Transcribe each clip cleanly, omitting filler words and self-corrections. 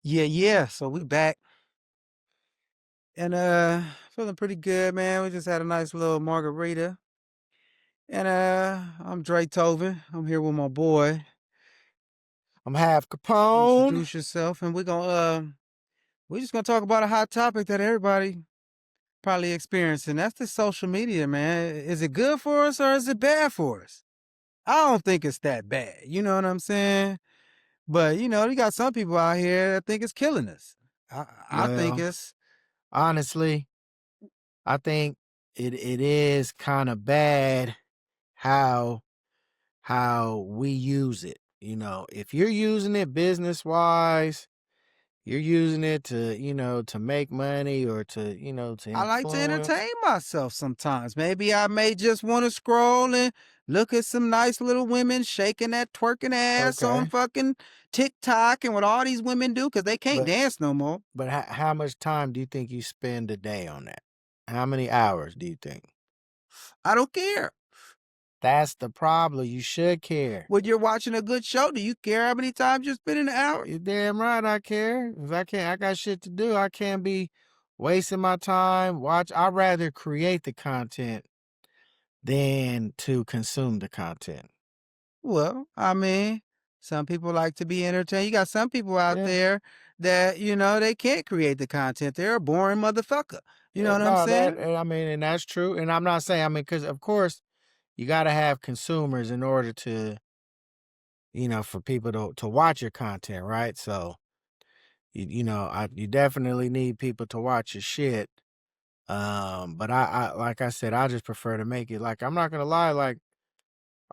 Yeah. So we back and feeling pretty good, man. We just had a nice little margarita. And I'm Dre Tovin. I'm here with my boy. I'm half Capone. Introduce yourself and we're just gonna talk about a hot topic that everybody probably experiencing. That's the social media, man. Is it good for us or is it bad for us? I don't think it's that bad. You know what I'm saying? But you got some people out here that think it's killing us. I think Well, it's honestly, I think it is kind of bad how we use it. If you're using it business wise, you're using it to, to make money or to, to I like to influence. entertain myself sometimes. Maybe I may just want to scroll and look at some nice little women shaking that twerking ass on Okay. fucking TikTok and what all these women do because they can't But dance no more. how much time do you think you spend a day on that? How many hours do you think? I don't care. That's the problem. You should care. When you're watching a good show, do you care how many times you spend in an hour? You damn right I care. 'Cause I got shit to do. I can't be wasting my time. I'd rather create the content than to consume the content. Well, I mean, some people like to be entertained. You got some people out Yeah. there that, they can't create the content. They're a boring motherfucker. You know what I'm No, saying? I mean, and that's true. And I'm not saying, I mean, because of course you got to have consumers in order to, for people to watch your content, right? So, you definitely need people to watch your shit. But like I said, I just prefer to make it like, I'm not going to lie, like,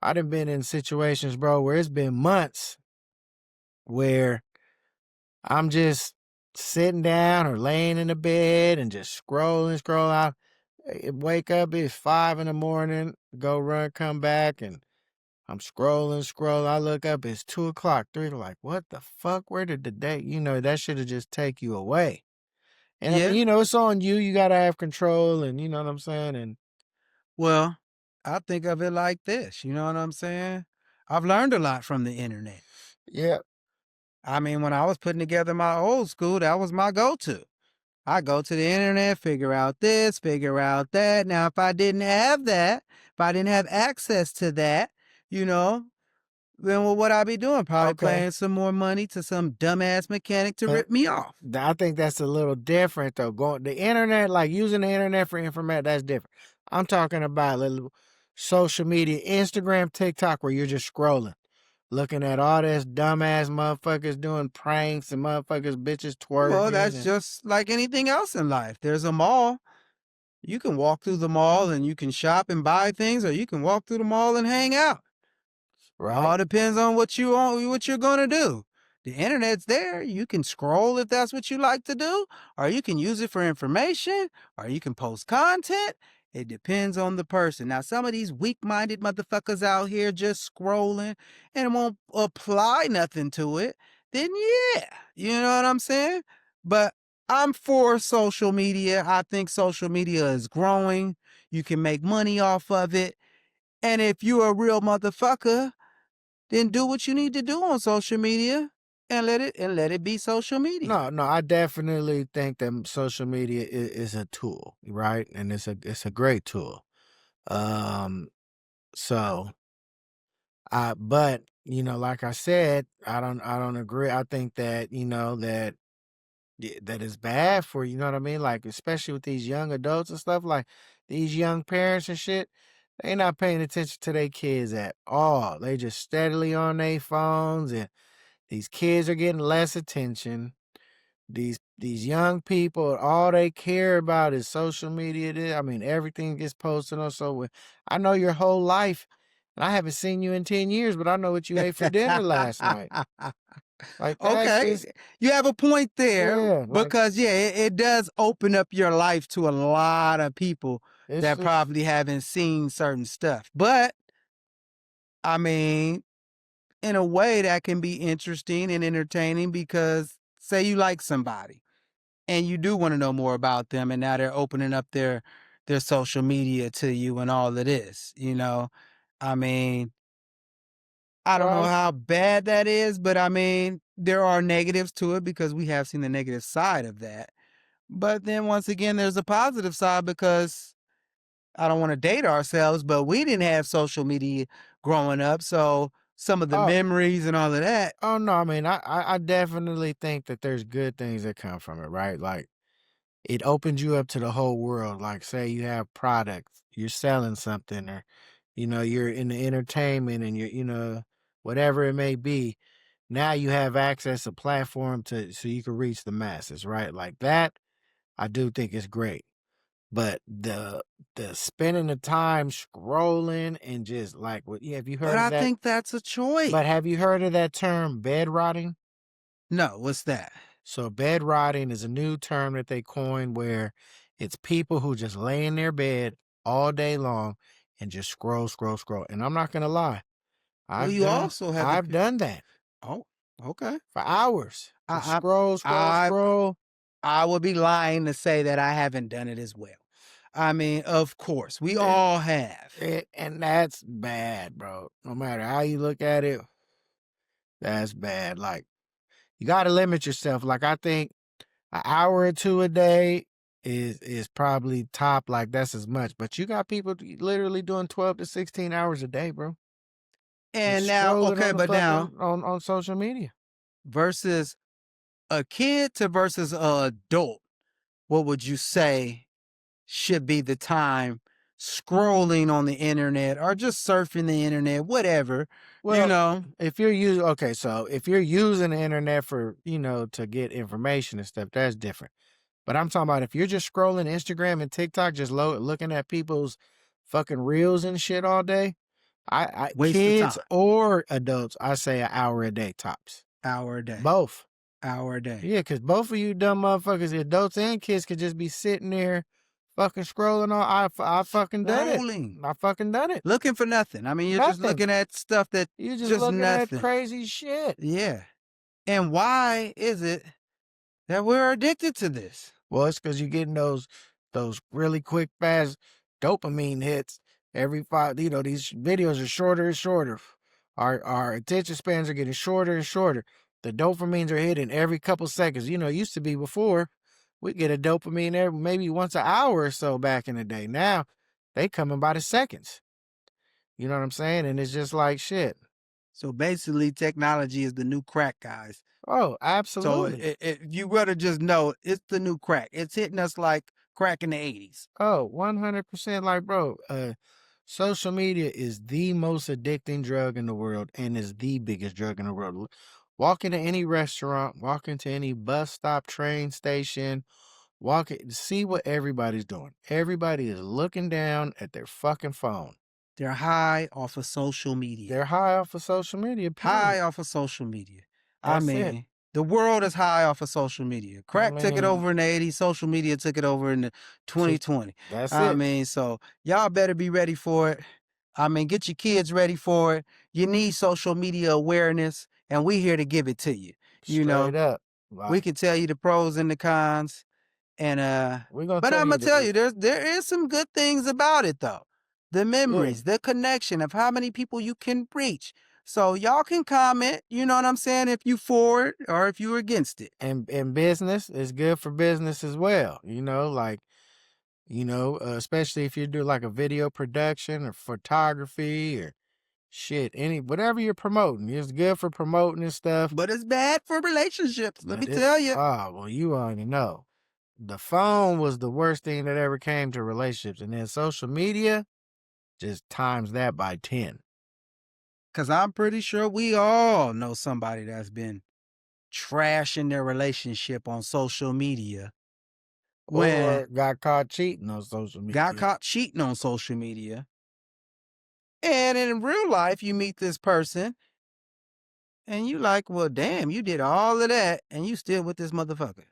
I done been in situations, bro, where it's been months where I'm just sitting down or laying in the bed and just scroll out. Wake up, it's 5 in the morning, go run, come back, and I'm scroll. I look up, it's 2 o'clock, 3. Like, what the fuck? Where did the day? That should have just take you away. And I mean, Yeah. it's on you. You gotta have control, and you know what I'm saying. And Well, I think of it like this, you know what I'm saying? I've learned a lot from the internet. yeah, I mean, when I was putting together my old school, that was my go-to. I go to the internet, figure out this, figure out that. Now, if I didn't have that, if I didn't have access to that, you know, then what would I be doing? Probably okay. paying some more money to some dumbass mechanic to But rip me off. I think that's a little different though. Going the internet, like using the internet for information, that's different. I'm talking about little social media, Instagram, TikTok, where you're just scrolling, looking at all this dumbass motherfuckers doing pranks and motherfuckers bitches Well, twerking that's and just like anything else in life. There's a mall. You can walk through the mall and you can shop and buy things, or you can walk through the mall and hang out. right. All depends on what you're gonna do. The internet's there. You can scroll if that's what you like to do, or you can use it for information, or you can post content. It depends on the person. Now, some of these weak-minded motherfuckers out here just scrolling and won't apply nothing to it, then yeah, you know what I'm saying? But I'm for social media. I think social media is growing. You can make money off of it. And if you're a real motherfucker, then do what you need to do on social media and let it be social media. No, I definitely think that social media is a tool, right? And it's a great tool. Um, so but like I said, I don't agree. I think that that is bad for you know what I mean. Like especially with these young adults and stuff, like these young parents and shit, they not paying attention to their kids at all. They just steadily on their phones, and these kids are getting less attention. These young people, all they care about is social media. I mean, everything gets posted on. So I know your whole life, and I haven't seen you in 10 years, but I know what you ate for dinner last night. Like that's Okay, just you have a point there yeah. Like because yeah, it does open up your life to a lot of people it's that just probably haven't seen certain stuff. But I mean, in a way that can be interesting and entertaining because say you like somebody and you do want to know more about them and now they're opening up their social media to you and all of this, I mean, I don't know Right? how bad that is, but I mean, there are negatives to it because we have seen the negative side of that. But then once again, there's a positive side because I don't want to date ourselves, but we didn't have social media growing up. So some of the Oh, memories and all of that. oh no, I mean, I definitely think that there's good things that come from it, right? Like it opens you up to the whole world. Like say you have products, you're selling something or you're in the entertainment and you're whatever it may be. Now you have access to platform to so you can reach the masses, right? Like that, I do think is great. But the spending the time scrolling and just like what yeah, have you But heard of I that? think that's a But choice. have you heard of that term bed rotting? No, what's that? So bed rotting is a new term that they coined where it's people who just lay in their bed all day long and just scroll, scroll, scroll. And I'm not gonna lie, Well, I've you done also have the. I've done that Oh, okay. for hours. Just I, scroll, scroll, I, scroll. I would be lying to say that I haven't done it as well. I mean, of course, we And, all have. and that's bad, bro. No matter how you look at it, that's bad. Like you gotta limit yourself. Like I think an hour or two a day is probably top. Like that's as much. But you got people literally doing 12 to 16 hours a day, bro. And Just now, scrolling okay, on the but now fucking on social media. versus a kid to versus a adult, what would you say should be the time scrolling on the internet or just surfing the internet, whatever, you Well, know? if you're using okay, so if you're using the internet for, to get information and stuff, that's different. But I'm talking about if you're just scrolling Instagram and TikTok, just looking at people's fucking reels and shit all day, I Waste of kids time. or adults, I say an hour a day tops. Hour a day. Both. Hour a day. Yeah, cause both of you dumb motherfuckers, adults and kids, could just be sitting there fucking scrolling on. I fucking done it. Scrolling. I fucking done it. Looking for nothing. I mean, you're just Nothing. looking at stuff that You just just looking at nothing. crazy shit. Yeah. And why is it that we're addicted to this? Well, it's because you're getting those really quick, fast dopamine hits every five. These videos are shorter and shorter. Our attention spans are getting shorter and shorter. The dopamines are hitting every couple seconds. It used to be before we get a dopamine every maybe once an hour or so back in the day. Now they coming by the seconds. You know what I'm saying? And it's just like shit. So basically, technology is the new crack, guys. Oh, So absolutely. you gotta just know it's the new crack. It's hitting us like crack in the 80s. Oh, 100%. Like, bro, social media is the most addicting drug in the world and is the biggest drug in the world. Walk into any restaurant, walk into any bus stop, train station, see what everybody's doing. Everybody is looking down at their fucking phone. They're high off of social media. They're high off of social media, High period. off of social media. I That's it. mean, the world is high off of social media. I Crack took it mean, over in the 80s. Social media took it over in the to, 2020. that's I it. mean, so y'all better be ready for it. I mean, get your kids ready for it. You need social media awareness, and we here to give it to you. You Straight know, up. we Like, can tell you the pros and the cons. And we're going to but tell I'm you gonna tell that. you, there is some good things about it though. The Yeah. memories, the connection of how many people you can reach. So y'all can comment, you know what I'm saying, if you for it or if you're against it. And business is good for business as well. Like, especially if you do like a video production or photography or shit, whatever you're promoting, it's good for promoting and stuff. But it's bad for relationships, let me But it, tell you. well, you already know. The phone was the worst thing that ever came to relationships, and then social media just times that by 10. Cause I'm pretty sure we all know somebody that's been trashing their relationship on social media when Or got caught cheating on social got media. caught cheating on social media. And in real life, you meet this person and you like, well, damn, you did all of that and you still with this motherfucker.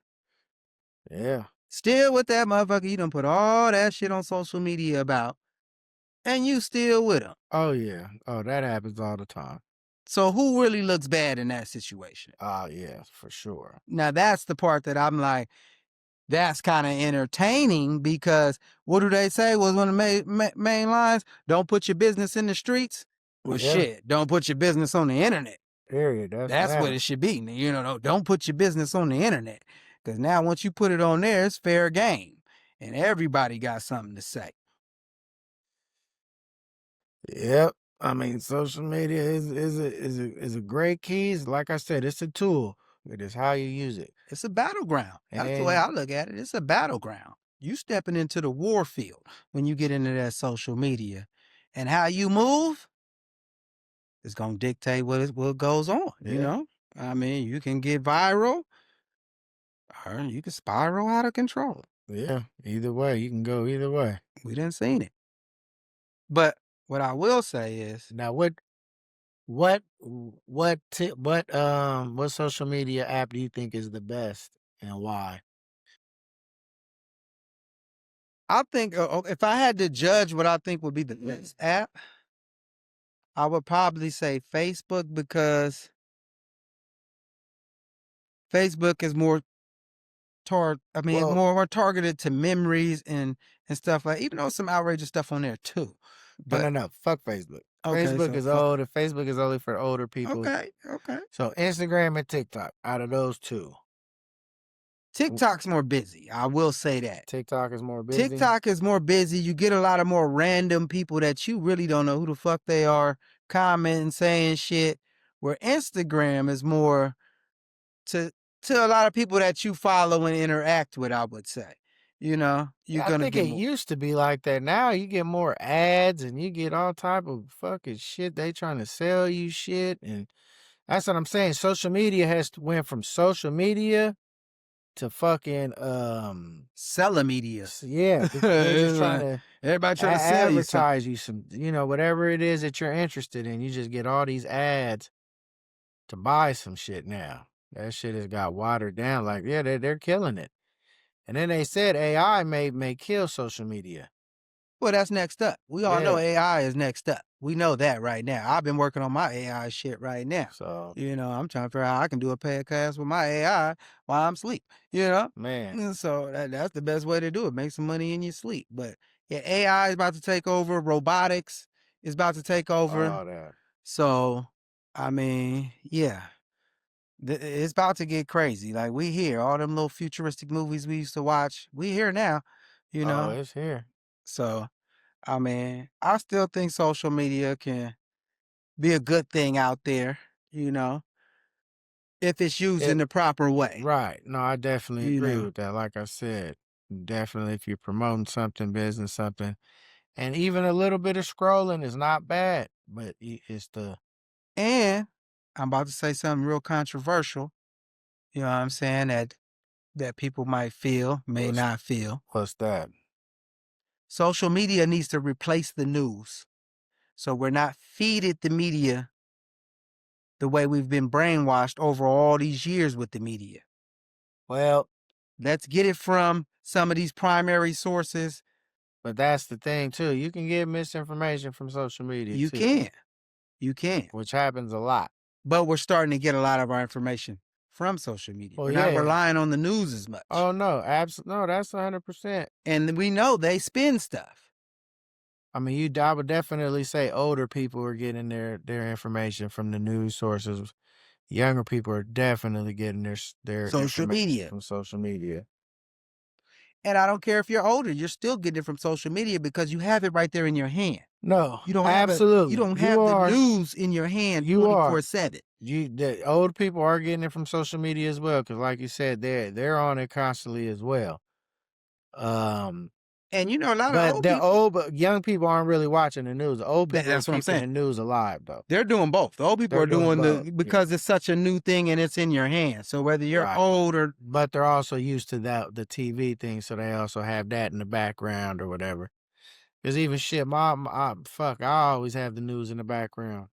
Yeah. Still with that motherfucker. You done put all that shit on social media about and you still with him. Oh yeah. Oh, that happens all the time. So who really looks bad in that situation? Oh yeah, for sure. Now that's the part that I'm like, that's kind of entertaining because what do they say was one of the main lines? Don't put your business in the streets. Well, Yeah, shit, don't put your business on the internet. period. That's That's what that. it should be. Don't put your business on the internet. Because now once you put it on there, it's fair game. And everybody got something to say. Yep. I mean, social media is a great keys. Like I said, it's a tool. It is how you use it. It's a battleground. That's the way And I look at it. It's a battleground. You stepping into the war field when you get into that social media. And how you move is going to dictate what goes on, yeah, I mean, you can get viral or you can spiral out of control. yeah. Either way, you can go either way. We done seen it. But what I will say is, Now, what social media app do you think is the best and why? I think if I had to judge what I think would be the best app, I would probably say Facebook because Facebook is Well, more targeted to memories and stuff like. Even though some outrageous stuff on there too, no, but no, no. Fuck Facebook. okay, Facebook so is old. And Facebook is only for older people. okay. So Instagram and TikTok. Out of those two, TikTok's more busy. I will say that. TikTok is more busy. TikTok is more busy. You get a lot of more random people that you really don't know who the fuck they are commenting, saying shit. Where Instagram is more to a lot of people that you follow and interact with, I would say. You're I gonna think get it more. used to be like that. Now you get more ads and you get all type of fucking shit. They trying to sell you shit, and that's what I'm saying. Social media went from social media to fucking Seller media. yeah, they're just It's trying like to everybody trying to sell you something. advertise you some, whatever it is that you're interested in. You just get all these ads to buy some shit now. That shit has got watered down. Like, yeah, they're killing it. And then they said AI may kill social media. Well, that's next up. We all know Yeah. AI is next up. We know that right now. I've been working on my AI shit right now. So I'm trying to figure out how I can do a podcast with my AI while I'm asleep. You know, man, And so that's the best way to do it. Make some money in your sleep. But yeah, AI is about to take over. Robotics is about to take over. all that. So, I mean, yeah, it's about to get crazy. Like we here, all them little futuristic movies we used to watch. We here now. You Oh, know, it's here. so. I mean, I still think social media can be a good thing out there, you know, if it's used in It the proper way, right. No, I definitely you agree know. with that. Like I said, definitely if you're promoting something, business something, and even a little bit of scrolling is not bad, but it's the And I'm about to say something real controversial, you know what I'm saying, that people might feel, may what's not feel. what's that? Social media needs to replace the news. So we're not feeded the media the way we've been brainwashed over all these years with the media. Well, Let's get it from some of these primary sources. but that's the thing too. You can get misinformation from social media You too, can. You can. which happens a lot. But we're starting to get a lot of our information from social media. Well, We're not yeah. relying on the news as much. Oh no, absolutely no. That's 100%. And we know they spin stuff. I mean, I would definitely say older people are getting their information from the news sources. Younger people are definitely getting their Social information media. from social media. And I don't care if you're older, you're still getting it from social media because you have it right there in your hand. No, You absolutely. don't have the news in your hand You are. 24/7. The old people are getting it from social media as well, because like you said, they're on it constantly as well. Um, And a lot of but old people, but young people aren't really watching the news. The old people are that's what I'm keeping saying. the news alive though. They're doing both. The old people They're are doing doing both. because it's such a new thing and it's in your hand. So whether you're Right. old or But they're also used to the TV thing, so they also have that in the background or whatever. Because even shit, fuck, I always have the news in the background.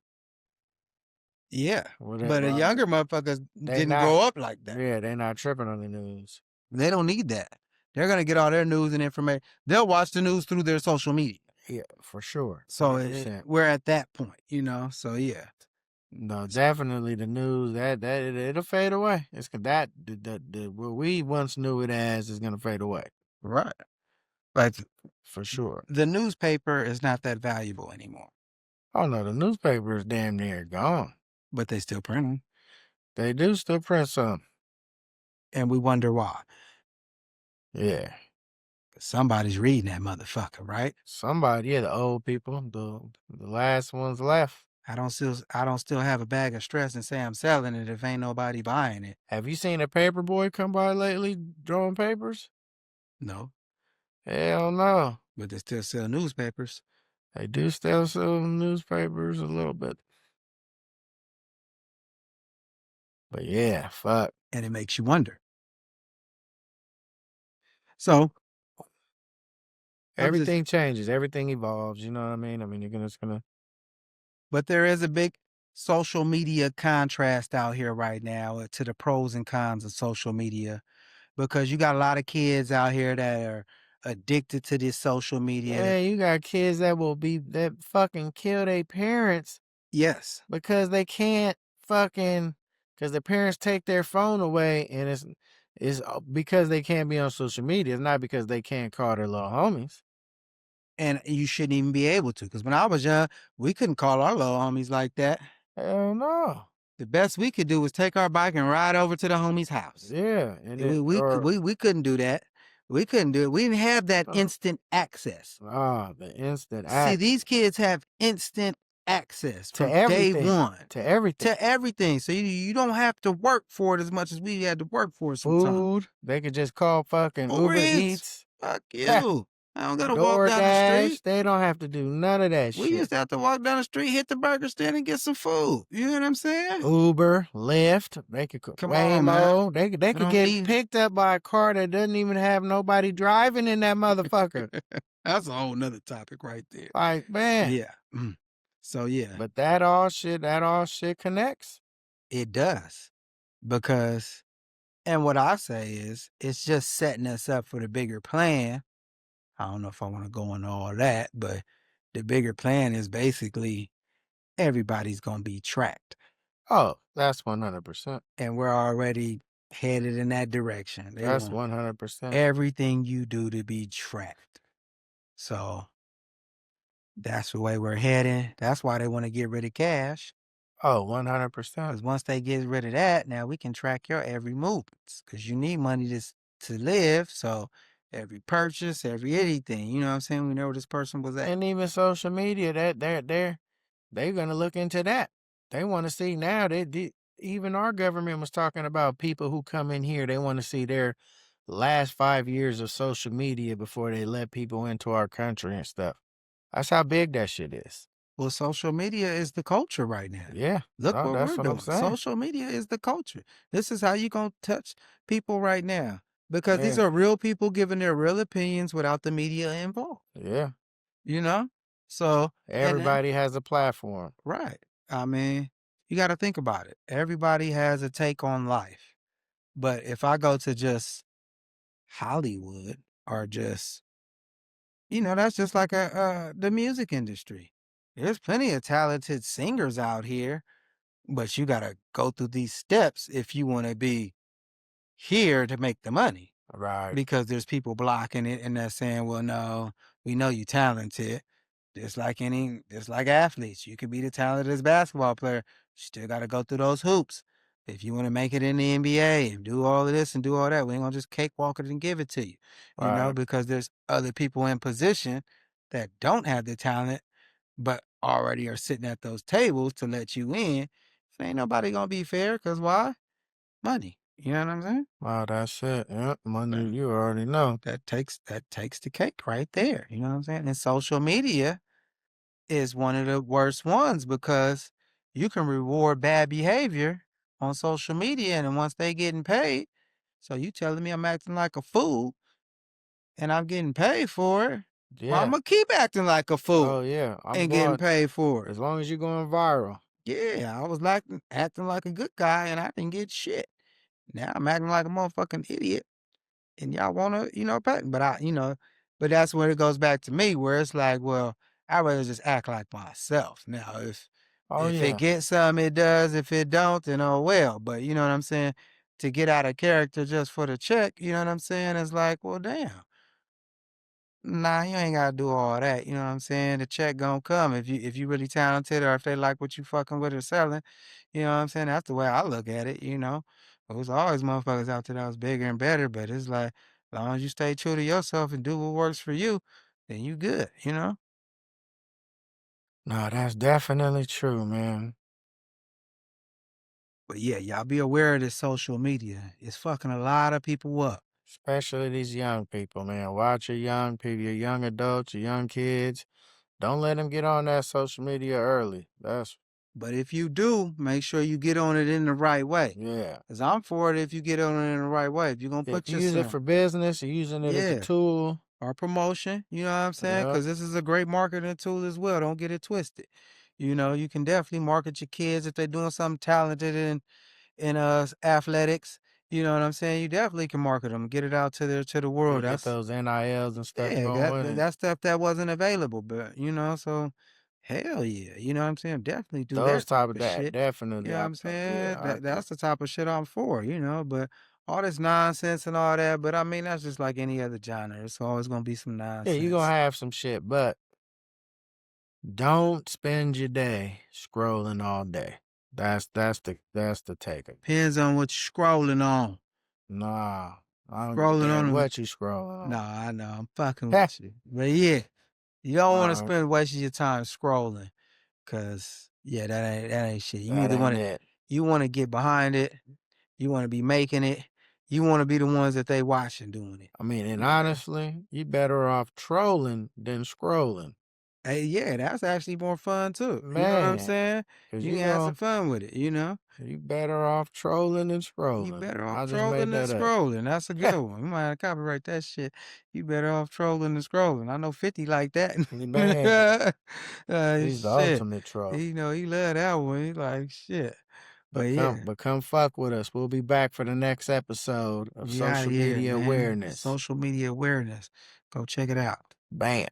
yeah. But Whatever. the younger motherfuckers They didn't not, grow up like that. yeah, they not tripping on the news. They don't need that. They're gonna get all their news and information. They'll watch the news through their social media. Yeah, for sure, So 100%. we're at that point. So yeah, No, definitely the news it'll fade away. It's that the what we once knew it as is gonna fade away right. Like for sure. the newspaper is not that valuable anymore. Oh no, the newspaper is damn near gone. but they still print them, They do still print some. and we wonder why. Yeah. 'Cause somebody's reading that motherfucker, right? Somebody, yeah, the old people, the last ones left. I don't still have a bag of stress and say I'm selling it if ain't nobody buying it. Have you seen a paper boy come by lately drawing papers? No, Hell no. but they still sell newspapers, They do still sell newspapers a little bit. But yeah, fuck. and it makes you wonder. So I'm just, Everything changes, everything evolves, you know what I mean? I mean, it's gonna. but there is a big social media contrast out here right now to the pros and cons of social media because you got a lot of kids out here that are addicted to this social media. Man, you got kids that will be that fucking kill their parents Yes. because they can't fucking because their parents take their phone away, and it's because they can't be on social media. It's not because they can't call their little homies. And you shouldn't even be able to, because when I was young, we couldn't call our little homies like that. Hell no. The best we could do was take our bike and ride over to the homie's house. Yeah, and We it we cou- or we couldn't do that. We couldn't do it. We didn't have that uh, instant access. the instant See, these access kids have instant access to from day everything, one to everything. to everything. So you don't have to work for it as much as we had to work for it sometimes. Food, they could just call fucking Uber Uber Eats, Eats, fuck you. I don't gotta walk down the street. DoorDash. They don't have to do none of that We used shit. to have to walk down the street, hit the burger stand, and get some food. You know what I'm saying? Uber, Lyft, they could Come on, man. Waymo. They I could don't get need. picked up by a car that doesn't even have nobody driving in that motherfucker. That's a whole nother topic right there. Like, man. Yeah. So yeah, But that all shit connects. it does because, and what I say is, it's just setting us up for the bigger plan. I don't know if I want to go into all that, but the bigger plan is basically everybody's gonna be tracked, Oh, that's 100%. and we're already headed in that direction. They That's want 100%. everything you do to be tracked. So that's the way we're heading. That's why they want to get rid of cash. Oh, 100%. Because once they get rid of that, now we can track your every movements. Because you need money to live. So every purchase, every anything, you know what I'm saying? We know where this person was at. And even social media, that they're gonna look into that. They want to see now. Even our government was talking about people who come in here. They want to see their last 5 years of social media before they let people into our country and stuff. That's how big that shit is. Well, social media is the culture right now. Yeah, Look no, what we're that's what I'm doing. saying. Social media is the culture. This is how you going to touch people right now. Because these Yeah, are real people giving their real opinions without the media involved, yeah. you know? So, and then, Everybody has a platform. right. I mean, you got to think about it. Everybody has a take on life. But if I go to just Hollywood or just, that's just like the music industry. There's plenty of talented singers out here, but you got to go through these steps if you want to be here to make the money Right, because there's people blocking it and they're saying, well, no, we know you talented. Just like athletes, you could be the talented basketball player. You still got to go through those hoops. If you want to make it in the NBA and do all of this and do all that, we ain't gonna just cakewalk it and give it to you, right. because there's other people in position that don't have the talent, but already are sitting at those tables to let you in. So ain't nobody gonna be fair, cause why? Money. You know what I'm saying? Wow, that's it. Yep, money. That You already know. that takes the cake right there. You know what I'm saying? And social media is one of the worst ones because you can reward bad behavior on social media, and then once they getting paid, so you telling me I'm acting like a fool and I'm getting paid for it. Well, I'm Yeah. gonna keep acting like a Oh fool yeah. I'm and getting going paid for it. as long as you're going viral. Yeah, I was like acting like a good guy and I didn't get shit. Now I'm acting like a motherfucking idiot and y'all wanna, pay. But that's where it goes back to me where it's like, well, I'd rather just act like myself. Now, Oh if it yeah. gets some, it does. If it don't, then oh well. But you know what I'm saying? To get out of character just for the check, you know what I'm saying? It's like, well, damn. Nah, you ain't gotta do all that. You know what I'm saying? The check gonna come if you really talented or if they like what you fucking with or selling. You know what I'm saying? That's the way I look at it. There's always motherfuckers out there that was bigger and better, but it's like as long as you stay true to yourself and do what works for you, then you good. No, that's definitely true, man. But yeah, y'all be aware of this social media. It's fucking a lot of people up. Especially these young people, man. Watch your young people, your young adults, your young kids. Don't let them get on that social media early. That's But if you do, make sure you get on it in the right way. yeah. Cause I'm for it if you get on it in the right way. If you're gonna If put you use it yourself, for business, you're using it as a yeah, tool. or promotion, you know what I'm saying? Yep. Cause this is a great marketing tool as well. Don't get it twisted. You can definitely market your kids if they're doing something talented in athletics. You know what I'm saying? You definitely can market them, get it out to the Yeah, world. get That's those NILs and stuff Yeah, going and that stuff that wasn't available, but so hell yeah, you know what I'm saying? Definitely do those that type type of of that shit. You definitely know what I'm yeah, saying? I That's agree. the type of shit I'm for, but all this nonsense and all that, but I mean that's just like any other genre. It's always gonna be some Yeah, you're gonna nonsense. have some shit, but don't spend your day scrolling all day. That's the take. Depends on what you're scrolling on. Nah, I don't give a Scrolling on damn them. what you scrolling Nah, I know, I'm fucking on. with you. But yeah, you don't wanna Alright, spend wasting your time scrolling. Cause yeah, that ain't shit. You that either ain't wanna it. you wanna get behind it, you wanna be making it, you wanna be the ones that they watching doing it. I mean, and Yeah. honestly, you better off trolling than scrolling. Hey, yeah, that's actually more fun too. You know what I'm Man, saying? 'cause You can you have some gon' fun with it. you better off trolling than You scrolling. better off I just made trolling than that up. scrolling. That's a good one. We might have to copyright that shit. You better off trolling than scrolling. I know 50 like that. Man, he's the Shit. ultimate troll. He love that one. He like shit. But yeah. But come fuck with us. We'll be back for the next episode of We out of Social here, Media man. Awareness. Social media awareness. Go check it out. Bam.